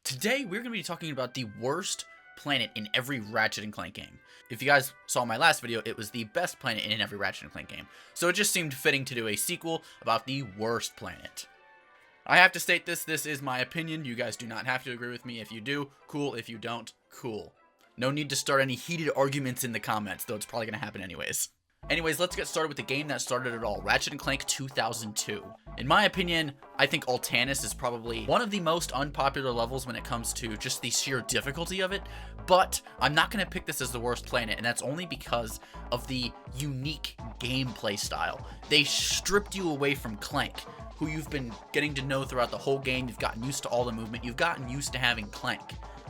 Today, we're going to be talking about the worst planet in every Ratchet & Clank game. If you guys saw my last video, it was the best planet in every Ratchet & Clank game. So it just seemed fitting to do a sequel about the worst planet. I have to state this is my opinion. You guys do not have to agree with me. If you do, cool. If you don't, cool. No need to start any heated arguments in the comments, though it's probably going to happen anyways. Anyways, let's get started with the game that started it all, Ratchet & Clank 2002. In my opinion, I think Altanis is probably one of the most unpopular levels when it comes to just the sheer difficulty of it, but I'm not going to pick this as the worst planet, and that's only because of the unique gameplay style. They stripped you away from Clank, who you've been getting to know throughout the whole game. You've gotten used to all the movement, you've gotten used to having Clank,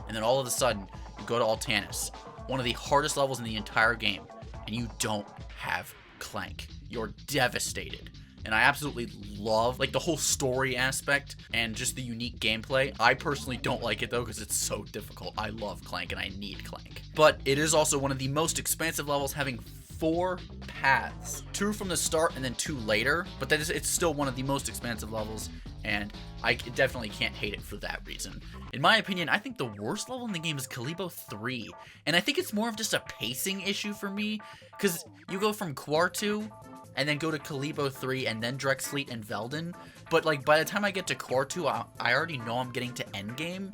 and then all of a sudden, you go to Altanis, one of the hardest levels in the entire game, and you don't have Clank. You're devastated. And I absolutely love like the whole story aspect and just the unique gameplay. I personally don't like it though because it's so difficult. I love Clank and I need Clank. But it is also one of the most expansive levels, having 4 paths. 2 from the start and then 2 later. But it's still one of the most expansive levels, and I definitely can't hate it for that reason. In my opinion, I think the worst level in the game is Commando 3. And I think it's more of just a pacing issue for me, because you go from Quartu and then go to Commando 3 and then Drexfleet and Velden. But like by the time I get to Quartu, I already know I'm getting to endgame.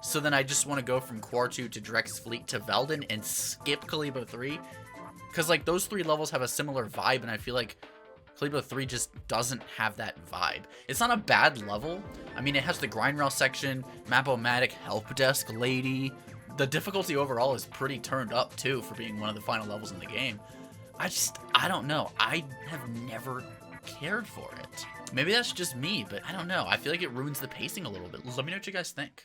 So then I just want to go from Quartu to Drexfleet to Velden and skip Commando 3. Because like those 3 levels have a similar vibe, and I feel like Commando 3 just doesn't have that vibe. It's not a bad level. I mean, it has the grind rail section, Map-O-Matic, help desk lady. The difficulty overall is pretty turned up too for being one of the final levels in the game. I don't know. I have never cared for it. Maybe that's just me, but I don't know. I feel like it ruins the pacing a little bit. Let me know what you guys think.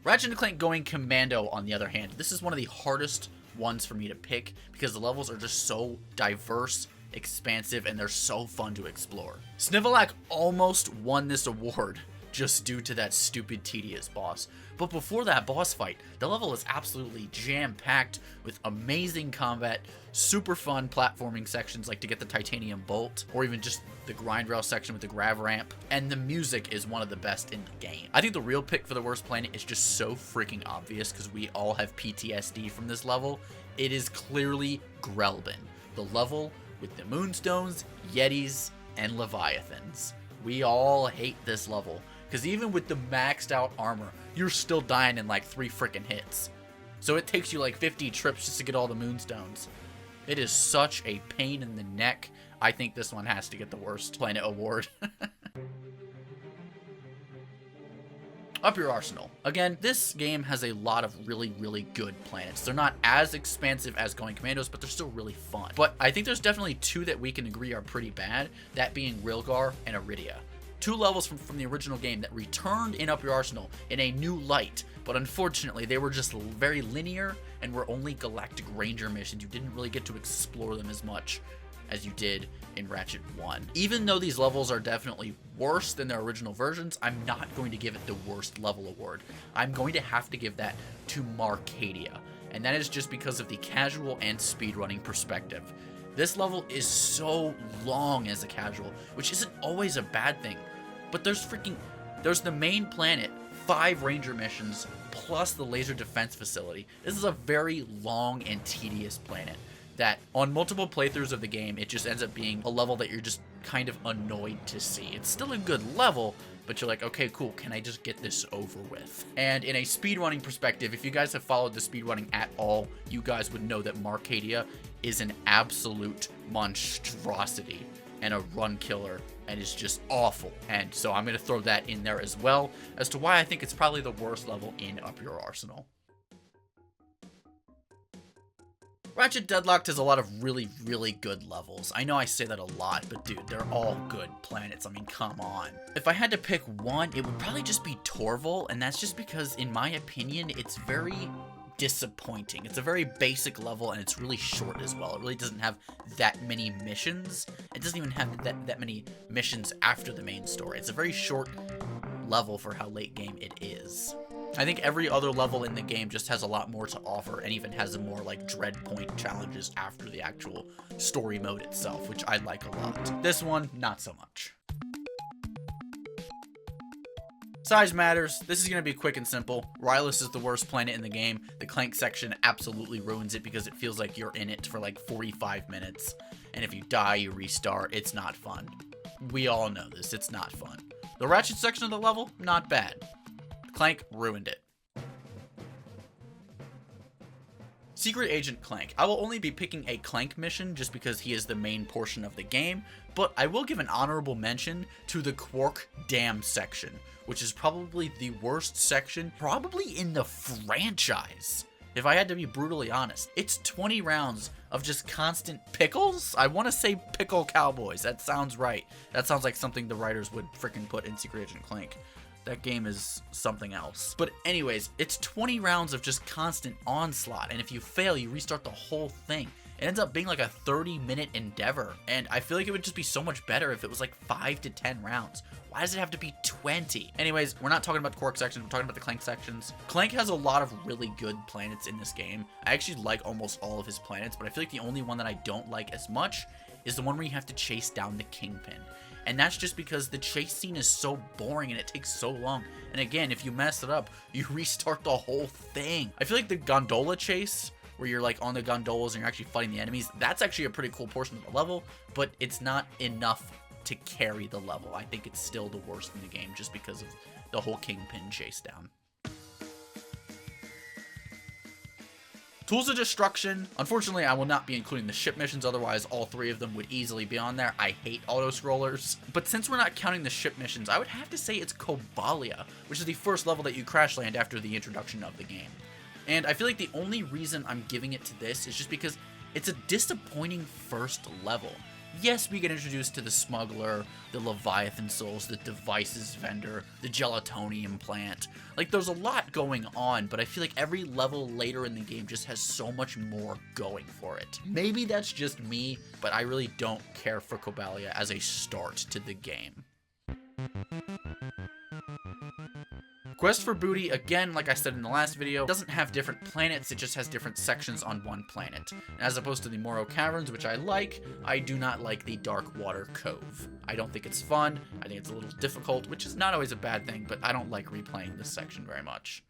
Ratchet & Clank Going Commando, on the other hand, this is one of the hardest ones for me to pick because the levels are just so diverse, expansive, and they're so fun to explore. Snivelac almost won this award just due to that stupid tedious boss. But before that boss fight, the level is absolutely jam-packed with amazing combat, super fun platforming sections like to get the titanium bolt, or even just the grind rail section with the grav ramp, and the music is one of the best in the game. I think the real pick for the worst planet is just so freaking obvious because we all have PTSD from this level. It is clearly Grelbin, the level with the Moonstones, Yetis, and Leviathans. We all hate this level, because even with the maxed out armor, you're still dying in like 3 freaking hits. So it takes you like 50 trips just to get all the Moonstones. It is such a pain in the neck. I think this one has to get the worst planet award. Up Your Arsenal. Again, this game has a lot of really, really good planets. They're not as expansive as Going Commandos, but they're still really fun. But I think there's definitely 2 that we can agree are pretty bad, that being Rilgar and Iridia. 2 levels from the original game that returned in Up Your Arsenal in a new light, but unfortunately they were just very linear and were only Galactic Ranger missions. You didn't really get to explore them as much as you did in Ratchet 1. Even though these levels are definitely worse than their original versions, I'm not going to give it the worst level award. I'm going to have to give that to Marcadia, and that is just because of the casual and speedrunning perspective. This level is so long as a casual, which isn't always a bad thing, but there's the main planet, 5 ranger missions, plus the laser defense facility. This is a very long and tedious planet that on multiple playthroughs of the game, it just ends up being a level that you're just kind of annoyed to see. It's still a good level, but you're like, okay, cool, can I just get this over with? And in a speedrunning perspective, if you guys have followed the speedrunning at all, you guys would know that Marcadia is an absolute monstrosity and a run killer, and is just awful. And so I'm going to throw that in there as well as to why I think it's probably the worst level in Up Your Arsenal. Ratchet Deadlocked has a lot of really, really good levels. I know I say that a lot, but dude, they're all good planets. I mean, come on. If I had to pick one, it would probably just be Torval, and that's just because, in my opinion, it's very disappointing. It's a very basic level, and it's really short as well. It really doesn't have that many missions. It doesn't even have that many missions after the main story. It's a very short level for how late game it is. I think every other level in the game just has a lot more to offer, and even has more like dread point challenges after the actual story mode itself, which I like a lot. This one, not so much. Size matters. This is going to be quick and simple. Rylus is the worst planet in the game. The Clank section absolutely ruins it because it feels like you're in it for like 45 minutes. And if you die, you restart. It's not fun. We all know this. It's not fun. The Ratchet section of the level, not bad. Clank ruined it. Secret Agent Clank. I will only be picking a Clank mission just because he is the main portion of the game, but I will give an honorable mention to the Quark Dam section, which is probably the worst section probably in the franchise. If I had to be brutally honest, it's 20 rounds of just constant pickles. I want to say pickle cowboys. That sounds right. That sounds like something the writers would freaking put in Secret Agent Clank. That game is something else. But anyways, it's 20 rounds of just constant onslaught, and if you fail, you restart the whole thing. It ends up being like a 30-minute endeavor, and I feel like it would just be so much better if it was like 5 to 10 rounds. Why does it have to be 20? Anyways, we're not talking about the Quark sections, we're talking about the Clank sections. Clank has a lot of really good planets in this game. I actually like almost all of his planets, but I feel like the only one that I don't like as much is the one where you have to chase down the Kingpin. And that's just because the chase scene is so boring and it takes so long. And again, if you mess it up, you restart the whole thing. I feel like the gondola chase, where you're like on the gondolas and you're actually fighting the enemies, that's actually a pretty cool portion of the level, but it's not enough to carry the level. I think it's still the worst in the game just because of the whole Kingpin chase down. Tools of Destruction. Unfortunately, I will not be including the ship missions, otherwise all 3 of them would easily be on there. I hate auto-scrollers. But since we're not counting the ship missions, I would have to say it's Cobalia, which is the first level that you crash land after the introduction of the game. And I feel like the only reason I'm giving it to this is just because it's a disappointing first level. Yes, we get introduced to the smuggler, the Leviathan souls, the devices vendor, the gelatonium plant. Like, there's a lot going on, but I feel like every level later in the game just has so much more going for it. Maybe that's just me, but I really don't care for Cobalia as a start to the game. Quest for Booty, again, like I said in the last video, doesn't have different planets, it just has different sections on one planet. As opposed to the Morrow Caverns, which I like, I do not like the Dark Water Cove. I don't think it's fun, I think it's a little difficult, which is not always a bad thing, but I don't like replaying this section very much.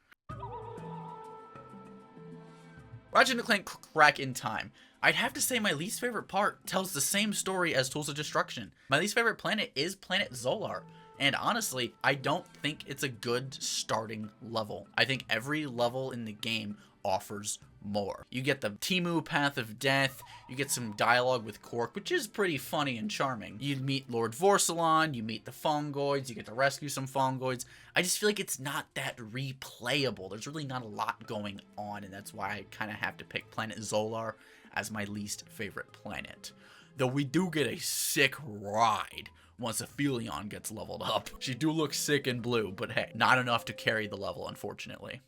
Ratchet & Clank Crack in Time. I'd have to say my least favorite part tells the same story as Tools of Destruction. My least favorite planet is Planet Zolar. And honestly, I don't think it's a good starting level. I think every level in the game offers more. You get the Timu Path of Death, you get some dialogue with Quark, which is pretty funny and charming. You meet Lord Vorsalon, you meet the Fongoids, you get to rescue some Fongoids. I just feel like it's not that replayable. There's really not a lot going on, and that's why I kind of have to pick Planet Zolar as my least favorite planet. Though we do get a sick ride once Aphelion gets leveled up. She do look sick in blue, but hey, not enough to carry the level, unfortunately.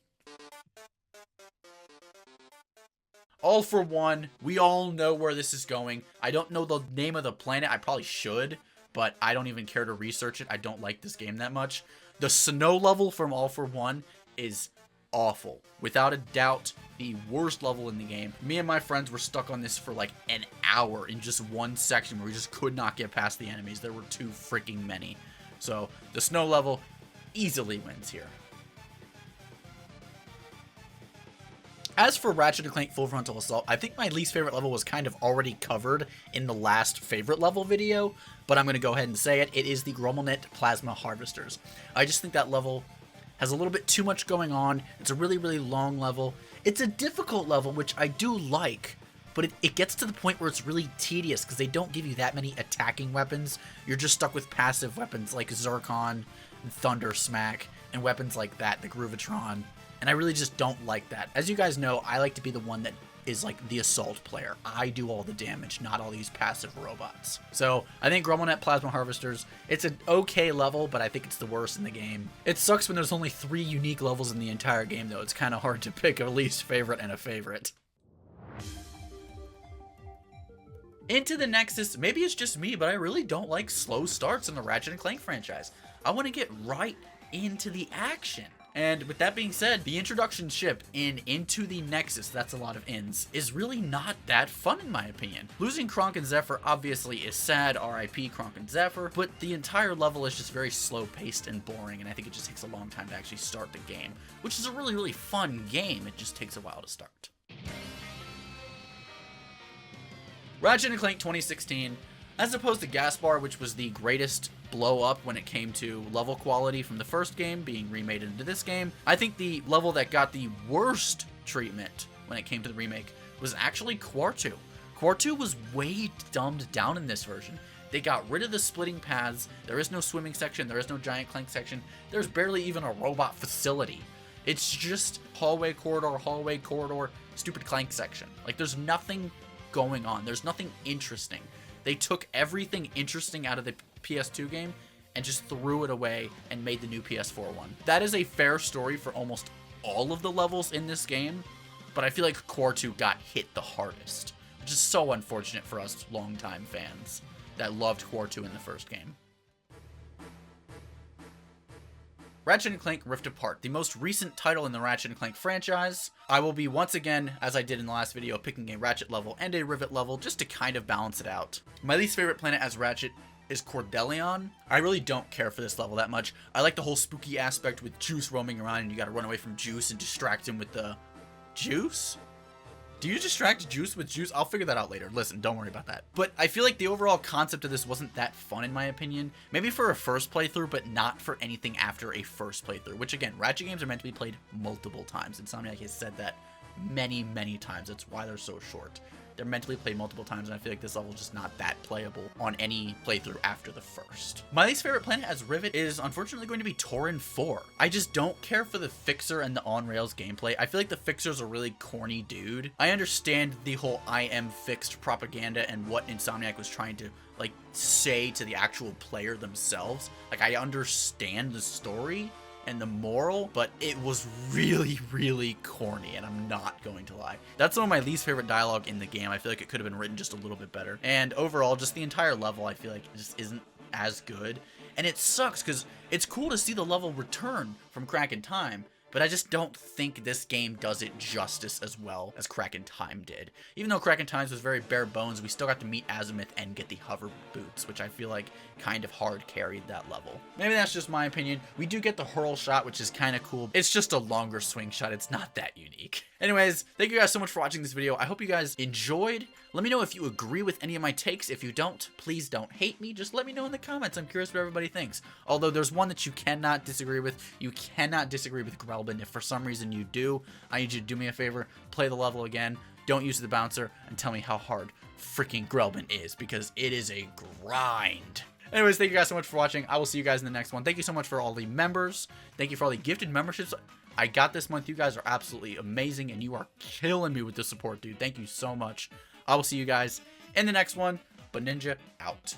All for One, we all know where this is going. I don't know the name of the planet, I probably should, but I don't even care to research it. I don't like this game that much. The snow level from All for One is awful. Without a doubt, the worst level in the game. Me and my friends were stuck on this for like an hour in just one section where we just could not get past the enemies. There were too freaking many. So the snow level easily wins here. As for Ratchet & Clank Full Frontal Assault, I think my least favorite level was kind of already covered in the last favorite level video, but I'm going to go ahead and say it. It is the Grommelnet Plasma Harvesters. I just think that level has a little bit too much going on. It's a really, really long level. It's a difficult level, which I do like, but it gets to the point where it's really tedious because they don't give you that many attacking weapons. You're just stuck with passive weapons like Zircon and Thunder Smack and weapons like that, the Groovatron. And I really just don't like that. As you guys know, I like to be the one that is like the assault player. I do all the damage, not all these passive robots. So I think Grommelnet Plasma Harvesters, it's an okay level, but I think it's the worst in the game. It sucks when there's only 3 unique levels in the entire game, though. It's kind of hard to pick a least favorite and a favorite. Into the Nexus, maybe it's just me, but I really don't like slow starts in the Ratchet & Clank franchise. I want to get right into the action. And with that being said, the introduction ship into the Nexus, that's a lot of ins, is really not that fun in my opinion. Losing Kronk and Zephyr obviously is sad, RIP Kronk and Zephyr, but the entire level is just very slow paced and boring, and I think it just takes a long time to actually start the game, which is a really, really fun game. It just takes a while to start. Ratchet & Clank 2016, as opposed to Gaspar, which was the greatest blow up when it came to level quality from the first game being remade into this game, I think the level that got the worst treatment when it came to the remake was actually Quartu. Quartu was way dumbed down in this version. They got rid of the splitting paths, there is no swimming section, there is no giant Clank section, there's barely even a robot facility. It's just hallway corridor, stupid Clank section. Like, there's nothing going on, there's nothing interesting. They took everything interesting out of the PS2 game and just threw it away and made the new PS4 one. That is a fair story for almost all of the levels in this game, but I feel like Quartu got hit the hardest, which is so unfortunate for us longtime fans that loved Quartu in the first game. Ratchet & Clank Rift Apart, the most recent title in the Ratchet & Clank franchise. I will be once again, as I did in the last video, picking a Ratchet level and a Rivet level just to kind of balance it out. My least favorite planet as Ratchet is Cordelion. I really don't care for this level that much. I like the whole spooky aspect with Juice roaming around and you gotta run away from Juice and distract him with the... Juice? Do you distract Juice with Juice? I'll figure that out later. Listen, don't worry about that. But I feel like the overall concept of this wasn't that fun in my opinion. Maybe for a first playthrough, but not for anything after a first playthrough. Which again, Ratchet games are meant to be played multiple times. Insomniac has said that many, many times. That's why they're so short. They're meant to be played multiple times, and I feel like this level is just not that playable on any playthrough after the first. My least favorite planet as Rivet is unfortunately going to be Tauren 4. I just don't care for the Fixer and the on-rails gameplay. I feel like the Fixer's a really corny dude. I understand the whole I am fixed propaganda and what Insomniac was trying to like say to the actual player themselves. Like, I understand the story and the moral, but it was really, really corny, and I'm not going to lie. That's some of my least favorite dialogue in the game. I feel like it could have been written just a little bit better. And overall, just the entire level, I feel like it just isn't as good. And it sucks, because it's cool to see the level return from Crack in Time, but I just don't think this game does it justice as well as Crack in Time did. Even though Crack in Times was very bare bones, we still got to meet Azimuth and get the hover boots, which I feel like kind of hard carried that level. Maybe that's just my opinion. We do get the hurl shot, which is kind of cool. It's just a longer swing shot. It's not that unique. Anyways, thank you guys so much for watching this video. I hope you guys enjoyed. Let me know if you agree with any of my takes. If you don't, please don't hate me. Just let me know in the comments. I'm curious what everybody thinks. Although there's one that you cannot disagree with. You cannot disagree with Grelbin. If for some reason you do, I need you to do me a favor. Play the level again. Don't use the bouncer and tell me how hard freaking Grelbin is, because it is a grind. Anyways, thank you guys so much for watching. I will see you guys in the next one. Thank you so much for all the members. Thank you for all the gifted memberships I got this month. You guys are absolutely amazing, and you are killing me with the support, dude. Thank you so much. I will see you guys in the next one. But Ninja out.